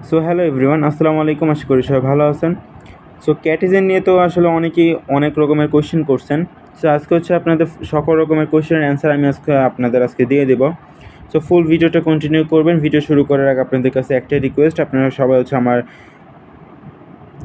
So hello everyone, আসসালামু আলাইকুম। আশা করি সবাই ভালো আছেন। সো ক্যাটিজেন নিয়ে তো আসলে অনেকেই অনেক রকমের কোয়েশ্চেন করছেন। সো আজকে হচ্ছে আপনাদের সকল রকমের কোয়েশ্চেনের অ্যান্সার আমি আপনাদের দিয়ে দেবো। সো ফুল ভিডিওটা কন্টিনিউ করবেন। ভিডিও শুরু করার আগে আপনাদের কাছে একটাই রিকোয়েস্ট, আপনারা সবাই হচ্ছে আমার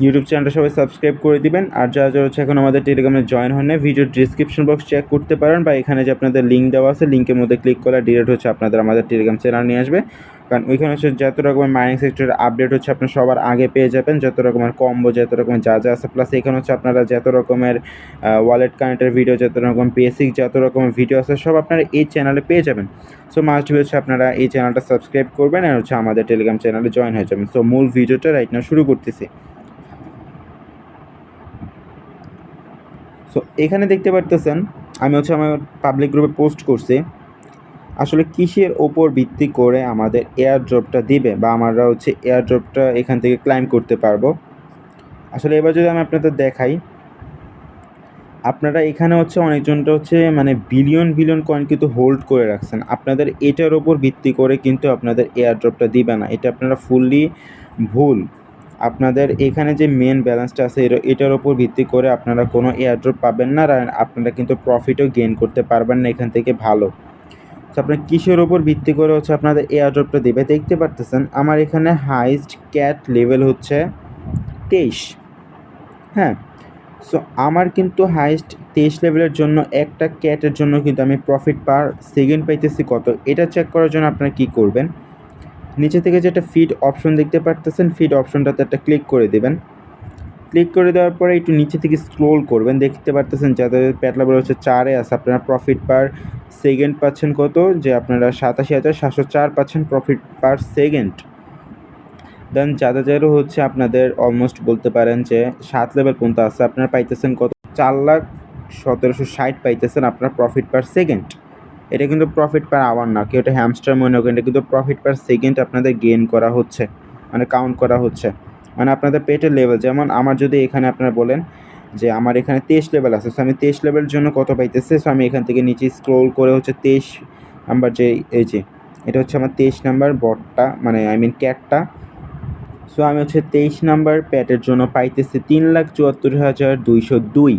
ইউটিউব চ্যানেলটা সবাই সাবস্ক্রাইব করে দিবেন। আর যারা হচ্ছে এখন আমাদের টেলিগ্রামে জয়েন হন না, ভিডিওর ডিসক্রিপশন বক্স চেক করতে পারেন, বা এখানে যে আপনাদের লিঙ্ক দেওয়া আছে, লিঙ্কের মধ্যে ক্লিক করলে ডিরেক্ট হচ্ছে আপনাদের আমাদের টেলিগ্রাম চ্যানেল নিয়ে আসবে। কারণ ওইখানে হচ্ছে যত রকমের মাইনিং সেক্টরের আপডেট হচ্ছে আপনি সবার আগে পেয়ে যাবেন, যত রকমের কম্বো, যত রকমের যা যা আছে। প্লাস এখানে হচ্ছে আপনারা যত রকমের ওয়ালেট কানেক্টের ভিডিও, যত রকম বেসিক যত রকমের ভিডিও আছে সব আপনারা এই চ্যানেলে পেয়ে যাবেন। সো মাস্ট বি হচ্ছে আপনারা এই চ্যানেলটা সাবস্ক্রাইব করবেন আর হচ্ছে আমাদের টেলিগ্রাম চ্যানেলে জয়েন হয়ে যাবেন। সো মূল ভিডিওটা রাইট নাও শুরু করতেছি। সো এখানে দেখতে পারতেছেন আমি হচ্ছে আমার পাবলিক গ্রুপে পোস্ট করছি আসলে কিসের ওপর ভিত্তি করে আমাদের এয়ার ড্রপটা দিবে, বা আমরা হচ্ছে এয়ার ড্রপটা এখান থেকে ক্লাইম করতে পারবো। আসলে এবার যদি আমি আপনাদের দেখাই, আপনারা এখানে হচ্ছে অনেকজনটা হচ্ছে মানে বিলিয়ন বিলিয়ন কয়েন কিন্তু হোল্ড করে রাখছেন। আপনাদের এটার ওপর ভিত্তি করে কিন্তু আপনাদের এয়ার ড্রপটা দিবে না, এটা আপনারা ফুললি ভুল। আপনাদের এখানে যে মেন ব্যালেন্সটা আছে এটার ওপর ভিত্তি করে আপনারা কোনো এয়ারড্রপ পাবেন না, আর আপনারা কিন্তু প্রফিটও গেইন করতে পারবেন না এখান থেকে ভালো। তো আপনার কিসের ওপর ভিত্তি করে হচ্ছে আপনাদের এয়ারড্রপটা দেবে, দেখতে পারতেছেন আমার এখানে হাইস্ট ক্যাট লেভেল হচ্ছে 23। হ্যাঁ, সো আমার কিন্তু হাইস্ট 23 লেভেলের জন্য একটা ক্যাটের জন্য কিন্তু আমি প্রফিট পার সেকেন্ড পাইতেছি কত। এটা চেক করার জন্য আপনারা কী করবেন, নিচে থেকে যেটা ফিড অপশন দেখতে পারতেছেন, ফিড অপশনটাতে একটা ক্লিক করে দেবেন। ক্লিক করে দেওয়ার পরে একটু নিচে থেকে স্ক্রোল করবেন, দেখতে পারতেছেন যাদের প্যাট লেভেল হচ্ছে 4-এ আছে, আপনারা প্রফিট পার সেকেন্ড পাচ্ছেন কত, যে আপনারা 87,704 পাচ্ছেন প্রফিট পার সেকেন্ড। দেন যাদের হচ্ছে আপনাদের অলমোস্ট বলতে পারেন যে 7 লেভেল পর্যন্ত আছে, আপনারা পাইতেছেন কত, 4,17,60 পাইতেছেন আপনার প্রফিট পার সেকেন্ড। এটা কিন্তু প্রফিট পার আওয়ার না, কেউ এটা হ্যামস্টার মনে করেন, এটা কিন্তু প্রফিট পার সেকেন্ড আপনাদের গেইন করা হচ্ছে, মানে কাউন্ট করা হচ্ছে। মানে আপনাদের পেটের লেভেল, যেমন আমার যদি এখানে আপনারা বলেন যে আমার এখানে 23 লেভেল আছে, সো আমি 23 লেভেলের জন্য কত পাইতেছে, সো আমি এখান থেকে নিচে স্ক্রোল করে হচ্ছে 23 নাম্বার যে এই যে এটা হচ্ছে আমার 23 নাম্বার বটটা, মানে ক্যাটটা। সো আমি হচ্ছে 23 নাম্বার প্যাটের জন্য পাইতেছি 3,74,202।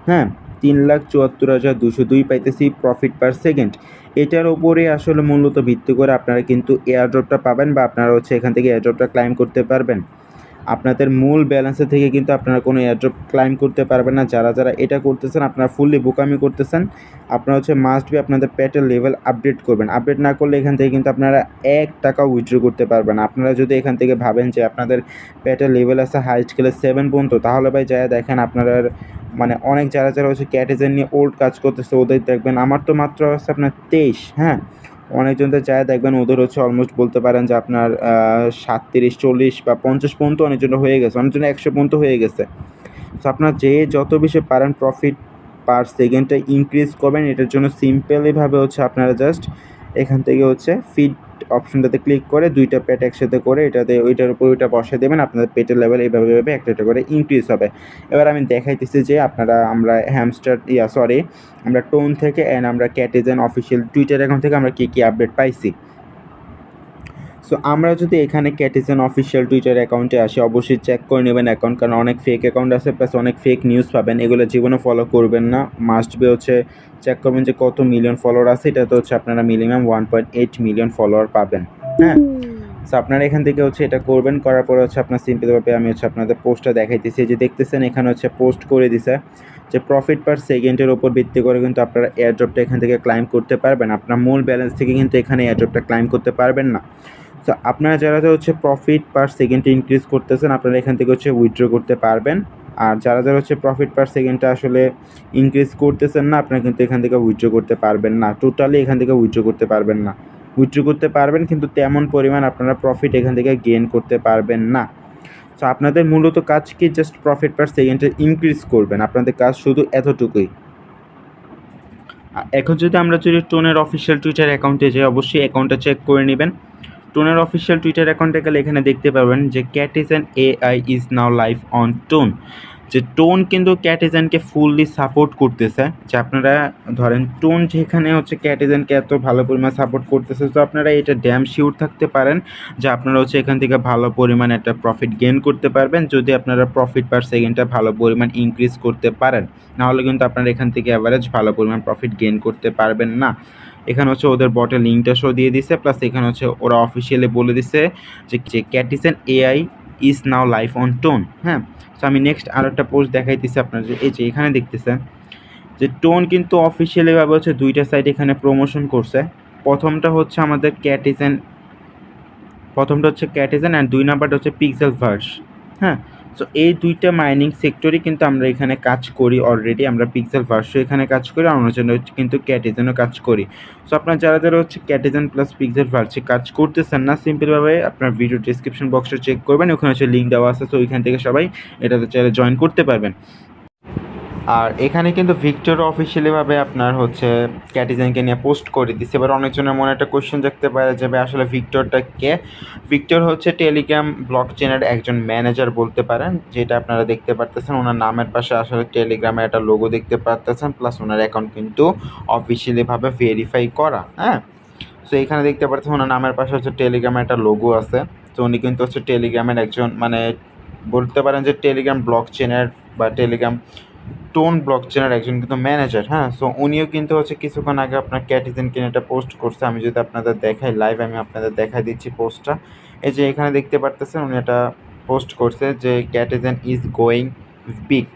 হ্যাঁ, 3,74,202 পাইতেছি প্রফিট পার সেকেন্ড। এটার ওপরে আসলে মূলত ভিত্তি করে আপনারা কিন্তু এয়ারড্রপটা পাবেন, বা আপনারা হচ্ছে এখান থেকে এয়ারড্রপটা ক্লাইম করতে পারবেন। আপনাদের মূল ব্যালেন্সের থেকে কিন্তু আপনারা কোনো এয়ারড্রপ ক্লাইম করতে পারবেন না। যারা এটা করতেছেন আপনারা ফুললি বোকামি করতেছেন। আপনারা হচ্ছে মাস্ট বি আপনাদের প্যাটের লেভেল আপডেট করবেন। আপডেট না করলে এখান থেকে কিন্তু আপনারা 1 টাকাও উইথড্র করতে পারবেন। আপনারা যদি এখান থেকে ভাবেন যে আপনাদের প্যাটের লেভেল আছে হাইস্ট স্কেলে 7 পর্যন্ত, তাহলে ভাই যায় দেখেন আপনারা মানে অনেক যারা হচ্ছে ক্যাটিজেন নিয়ে ওল্ড কাজ করতেছে ওদের দেখবেন, আমার তো মাত্র আছে আপনার 23। হ্যাঁ, অনেকজনদের যায় দেখবেন ওদের হচ্ছে অলমোস্ট বলতে পারেন যে আপনার 37, 40 বা 50 পর্যন্ত অনেকজনের হয়ে গেছে, অনেকজনের 100 পর্যন্ত হয়ে গেছে। সো আপনার যে যত বেশি পারেন প্রফিট পার সেকেন্ডটা ইনক্রিজ করবেন। এটার জন্য সিম্পলিভাবে হচ্ছে আপনারা জাস্ট এখান থেকে হচ্ছে ফিড অপশনটাতে ক্লিক করে 2টা প্যাট একসাথে করে এটাতে ওইটার উপর ওইটা বসিয়ে দেবেন, আপনাদের পেটের লেভেল এইভাবে একটা করে ইনক্রিজ হবে। এবার আমি দেখাইতেছি যে আমরা আমরা টোন থেকে আমরা ক্যাটিজেন অফিসিয়াল টুইটার অ্যাকাউন্ট থেকে আমরা কী আপডেট পাইছি। সো আমরা যদি এখানে ক্যাটিজেন অফিসিয়াল টুইটার অ্যাকাউন্টে আসি, অবশ্যই চেক করে নেবেন অ্যাকাউন্ট, কারণ অনেক ফেক অ্যাকাউন্ট আছে, প্লাস অনেক ফেক নিউজ পাবেন, এগুলো জীবনে ফলো করবেন না। মাস্ট বি হচ্ছে চেক করবেন যে কত মিলিয়ন ফলোয়ার আছে, এটা তো হচ্ছে আপনারা মিনিমাম 1.8 মিলিয়ন ফলোয়ার পাবেন। হ্যাঁ, সো আপনারা এখান থেকে হচ্ছে এটা করবেন, করার পরে হচ্ছে আপনার সিম্পলভাবে আমি হচ্ছে আপনাদের পোস্টটা দেখাইতেছি, যে দেখতেছেন এখানে হচ্ছে পোস্ট করে দিছে যে প্রফিট পার সেকেন্ডের ওপর ভিত্তি করে কিন্তু আপনারা এয়ারড্রপটা এখান থেকে ক্লাইম করতে পারবেন। আপনার মূল ব্যালেন্স থেকে কিন্তু এখানে এয়ারড্রপটা ক্লাইম করতে পারবেন না। তো আপনারা যারা হচ্ছে প্রফিট পার সেকেন্ডে ইনক্রিজ করতেছেন, আপনারা এখান থেকে হচ্ছে উইথড্র করতে পারবেন। আর যারা হচ্ছে প্রফিট পার সেকেন্ডটা আসলে ইনক্রিজ করতেছেন না, আপনারা কিন্তু এখান থেকে উইথড্র করতে পারবেন না, টোটালি এখান থেকে উইথড্র করতে পারবেন না। উইথড্র করতে পারবেন কিন্তু তেমন পরিমাণ আপনারা প্রফিট এখান থেকে গেইন করতে পারবেন না। সো আপনাদের মূলত কাজ কি, জাস্ট প্রফিট পার সেকেন্ডে ইনক্রিজ করবেন, আপনাদের কাজ শুধু এতটুকুই। এখন যদি আমরা টোনের অফিসিয়াল টুইটার অ্যাকাউন্টে যাই, অবশ্যই অ্যাকাউন্টটা চেক করে নেবেন। টোনের অফিসিয়াল টুইটার অ্যাকাউন্টে গেলে এখানে দেখতে পাবেন যে ক্যাটিজেন AI is now live on tone. যে টোন কিন্তু ক্যাটিজেনকে ফুললি সাপোর্ট করতেছে, যে আপনারা ধরেন টোন যেখানে হচ্ছে ক্যাটিজেনকে এত ভালো পরিমাণ সাপোর্ট করতেছে, তো আপনারা এটা ড্যাম শিওর থাকতে পারেন যে আপনারা হচ্ছে এখান থেকে ভালো পরিমাণ একটা প্রফিট গেইন করতে পারবেন, যদি আপনারা প্রফিট পার সেকেন্ডটা ভালো পরিমাণ ইনক্রিজ করতে পারেন। নাহলে কিন্তু আপনারা এখান থেকে অ্যাভারেজ ভালো পরিমাণ প্রফিট গেইন করতে পারবেন না। এখানে হচ্ছে ওদের বটের লিঙ্কটা শো দিয়ে দিছে, প্লাস এখানে হচ্ছে ওরা অফিসিয়ালি বলে দিছে যে Catizen AI is now live on TON. হ্যাঁ, সো আমি নেক্সট আরও একটা পোস্ট দেখাইতেছি আপনার, যে এই যে এখানে দেখতেছেন যে টোন কিন্তু অফিসিয়ালিভাবে হচ্ছে দুইটা সাইট এখানে প্রমোশন করছে। প্রথমটা হচ্ছে আমাদের ক্যাটিজেন অ্যান্ড 2 নাম্বারটা হচ্ছে পিক্সেল ভার্স। হ্যাঁ, সো এই দুইটা মাইনিং সেক্টরই কিন্তু আমরা এখানে কাজ করি অলরেডি। আমরা পিক্সেল ভার্সও এখানে কাজ করি, আর অন্য হচ্ছে কিন্তু ক্যাটিজেনও কাজ করি। সো আপনার যারা হচ্ছে ক্যাটিজেন প্লাস পিক্সেল ভার্সে কাজ করতেছেন না, সিম্পলভাবে আপনার ভিডিও ডিসক্রিপশন বক্সটা চেক করবেন, ওখানে হচ্ছে লিঙ্ক দেওয়া আছে, সো ওইখান থেকে সবাই এটাতে চাইলে জয়েন করতে পারবেন। আর এখানে কিন্তু ভিক্টর অফিসিয়ালিভাবে আপনার হচ্ছে ক্যাটিজেনকে নিয়ে পোস্ট করে দিচ্ছে। এবার অনেকজনের মনে একটা কোয়েশ্চেন থাকতে পারে যে ভাই আসলে ভিক্টরটা কে? ভিক্টর হচ্ছে টেলিগ্রাম ব্লক চেনের একজন ম্যানেজার বলতে পারেন, যেটা আপনারা দেখতে পারতেছেন ওনার নামের পাশে আসলে টেলিগ্রামের একটা লোগো দেখতে পারতেছেন, প্লাস ওনার অ্যাকাউন্ট কিন্তু অফিসিয়ালিভাবে ভেরিফাই করা। হ্যাঁ, সো এখানে দেখতে পাচ্ছেন ওনার নামের পাশে হচ্ছে টেলিগ্রামের একটা লোগো আছে। তো উনি কিন্তু হচ্ছে টেলিগ্রামের একজন, মানে বলতে পারেন যে টেলিগ্রাম ব্লক চেনের বা টেলিগ্রাম টোন ব্লক চেনের একজন কিন্তু ম্যানেজার। হ্যাঁ, সো উনিও কিন্তু হচ্ছে কিছুক্ষণ আগে আপনার ক্যাটিজেনকে নিয়ে একটা পোস্ট করছে। আমি যদি আপনাদের দেখাই লাইভ, আমি আপনাদের দেখাই দিচ্ছি পোস্টটা। এই যে এখানে দেখতে পারতেছেন উনি একটা পোস্ট করছে যে ক্যাটিজেন ইজ গোয়িং বিগ।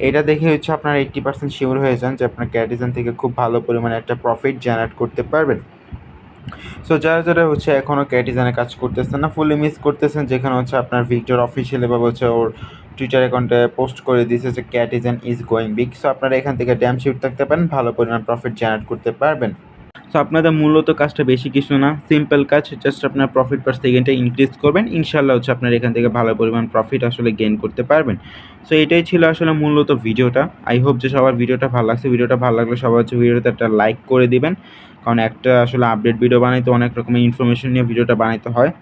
এটা দেখে হচ্ছে আপনার 80% শিওর হয়ে যান যে আপনার ক্যাটিজেন থেকে খুব ভালো পরিমাণে একটা প্রফিট জেনারেট করতে পারবেন। সো যারা হচ্ছে এখনও ক্যাটিজেনে কাজ করতেছেন না, ফুলি মিস করতেছেন, যেখানে হচ্ছে আপনার ভিক্টর অফিসিয়ালিভাবে হচ্ছে ওর টুইটার অ্যাকাউন্টে পোস্ট করে দিয়েছে যে ক্যাটিজেন ইজ গোয়িং বিগ। সো আপনারা এখান থেকে ড্যাম শিওর থাকতে পারেন, ভালো পরিমাণ প্রফিট জেনারেট করতে পারবেন। সো আপনাদের মূলত কাজটা বেশি কিছু না, সিম্পল কাজ, জাস্ট আপনার প্রফিট পার সেকেন্ডে ইনক্রিজ করবেন, ইনশাল্লাহ হচ্ছে আপনার এখান থেকে ভালো পরিমাণ প্রফিট আসলে গেইন করতে পারবেন। সো এটাই ছিল আসলে মূলত ভিডিওটা। আই হোপ যে সবার ভিডিওটা ভালো লাগছে। ভিডিওটা ভালো লাগলে সবাই হচ্ছে ভিডিওতে একটা লাইক করে দিবেন, কারণ একটা আসলে আপডেট ভিডিও বানাইতে অনেক রকমের ইনফরমেশন নিয়ে ভিডিওটা বানাইতে হয়।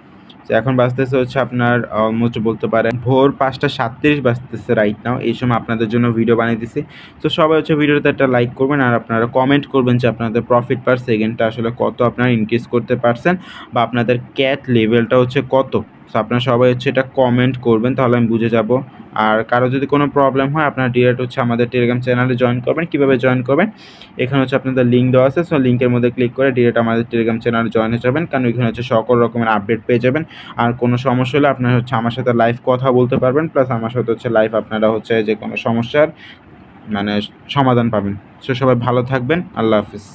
তো এখন বাজতেছে হচ্ছে আপনার অলমোস্ট বলতে পারেন ভোর 5:37 বাজতেছে রাইট নাও। এই সময় আপনাদের জন্য ভিডিও বানাইতেছি। তো সবাই হচ্ছে ভিডিওতে একটা লাইক করবেন, আর আপনারা কমেন্ট করবেন যে আপনাদের প্রফিট পার সেকেন্ডটা আসলে কত আপনারা ইনক্রিজ করতে পারছেন, বা আপনাদের ক্যাট লেভেলটা হচ্ছে কত। সো আপনারা সবাই হচ্ছে এটা কমেন্ট করবেন, তাহলে আমি বুঝে যাব। আর কারো যদি কোনো প্রবলেম হয় আপনারা ডিরেক্ট হচ্ছে আমাদের টেলিগ্রাম চ্যানেলে জয়েন করবেন। কীভাবে জয়েন করবেন? এখানে হচ্ছে আপনাদের লিঙ্ক দেওয়া আছে, সো লিঙ্কের মধ্যে ক্লিক করে ডিরেক্ট আমাদের টেলিগ্রাম চ্যানেলে জয়েন হয়ে যাবেন, কারণ ওইখানে হচ্ছে সকল রকমের আপডেট পেয়ে যাবেন। আর কোনো সমস্যা হলে আপনারা হচ্ছে আমার সাথে লাইভ কথা বলতে পারবেন, প্লাস আমার সাথে হচ্ছে লাইভ আপনারা হচ্ছে যে কোনো সমস্যার মানে সমাধান পাবেন। সো সবাই ভালো থাকবেন, আল্লাহ হাফিজ।